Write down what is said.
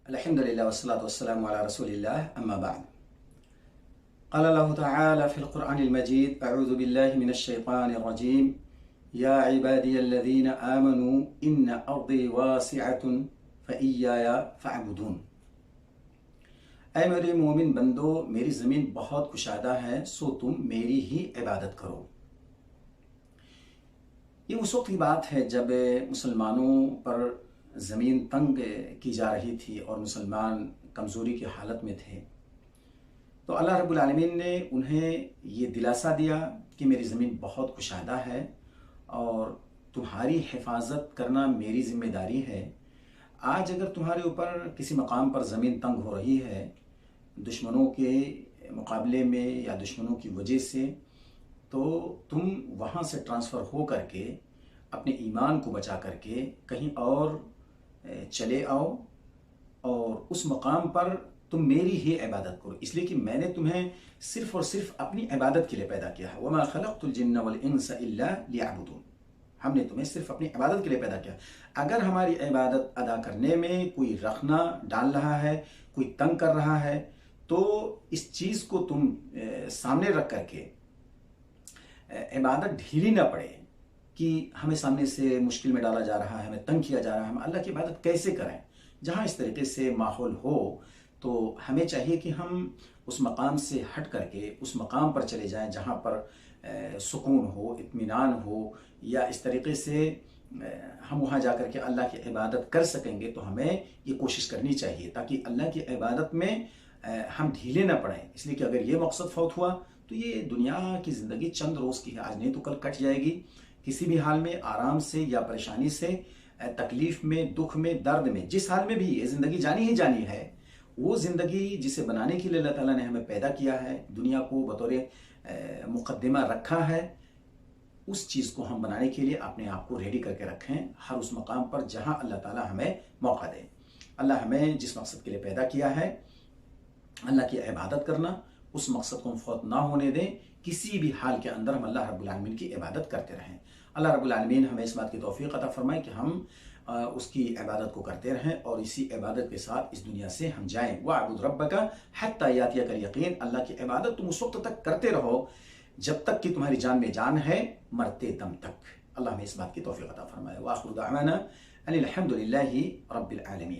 الحمد لله والصلاة والسلام على رسول الله أما بعد. قال الله تعالى في القرآن المجيد: أعوذ بالله من الشيطان الرجيم. يا عبادي الذين آمنوا إن أرضي واسعة فإياي فاعبدون. اے میرے مومن بندو، میری زمین بہت کشادہ ہے، سو تم میری ہی عبادت کرو۔ یہ اس وقت کی بات ہے جب مسلمانوں پر زمین تنگ کی جا رہی تھی اور مسلمان کمزوری کی حالت میں تھے، تو اللہ رب العالمین نے انہیں یہ دلاسا دیا کہ میری زمین بہت کشادہ ہے اور تمہاری حفاظت کرنا میری ذمہ داری ہے۔ آج اگر تمہارے اوپر کسی مقام پر زمین تنگ ہو رہی ہے دشمنوں کے مقابلے میں یا دشمنوں کی وجہ سے، تو تم وہاں سے ٹرانسفر ہو کر کے اپنے ایمان کو بچا کر کے کہیں اور چلے آؤ اور اس مقام پر تم میری ہی عبادت کرو، اس لیے کہ میں نے تمہیں صرف اور صرف اپنی عبادت کے لیے پیدا کیا ہے۔ وَمَا خَلَقْتُ الْجِنَّ وَالْإِنسَ إِلَّا لِيَعْبُدُونَ۔ ہم نے تمہیں صرف اپنی عبادت کے لیے پیدا کیا۔ اگر ہماری عبادت ادا کرنے میں کوئی رخنا ڈال رہا ہے، کوئی تنگ کر رہا ہے، تو اس چیز کو تم سامنے رکھ کر کے عبادت ڈھیلی نہ پڑے کہ ہمیں سامنے سے مشکل میں ڈالا جا رہا ہے، ہمیں تنگ کیا جا رہا ہے، ہم اللہ کی عبادت کیسے کریں۔ جہاں اس طریقے سے ماحول ہو تو ہمیں چاہیے کہ ہم اس مقام سے ہٹ کر کے اس مقام پر چلے جائیں جہاں پر سکون ہو، اطمینان ہو، یا اس طریقے سے ہم وہاں جا کر کے اللہ کی عبادت کر سکیں گے۔ تو ہمیں یہ کوشش کرنی چاہیے تاکہ اللہ کی عبادت میں ہم ڈھیلے نہ پڑیں، اس لیے کہ اگر یہ مقصد فوت ہوا تو یہ دنیا کی زندگی چند روز کی ہے، آج نہیں تو کل کٹ جائے گی۔ کسی بھی حال میں آرام سے یا پریشانی سے، تکلیف میں، دکھ میں، درد میں، جس حال میں بھی یہ زندگی جانی ہی جانی ہے، وہ زندگی جسے بنانے کے لیے اللہ تعالیٰ نے ہمیں پیدا کیا ہے، دنیا کو بطور مقدمہ رکھا ہے، اس چیز کو ہم بنانے کے لیے اپنے آپ کو ریڈی کر کے رکھیں ہر اس مقام پر جہاں اللہ تعالیٰ ہمیں موقع دے۔ اللہ ہمیں جس مقصد کے لیے پیدا کیا ہے، اللہ کی عبادت کرنا، اس مقصد کو ہم فوت نہ ہونے دیں، کسی بھی حال کے اندر ہم اللہ رب العالمین کی عبادت کرتے رہیں۔ اللہ رب العالمین ہمیں اس بات کی توفیق عطا فرمائے کہ ہم اس کی عبادت کو کرتے رہیں اور اسی عبادت کے ساتھ اس دنیا سے ہم جائیں۔ وَاعْبُدْ رَبَّكَ حَتَّى يَأْتِيَكَ الْيَقِينُ۔ اللہ کی عبادت تم اس وقت تک کرتے رہو جب تک کہ تمہاری جان میں جان ہے، مرتے دم تک۔ اللہ ہمیں اس بات کی توفیق عطا فرمائے۔ وآخر دعوانا ان الحمد للہ رب العالمین۔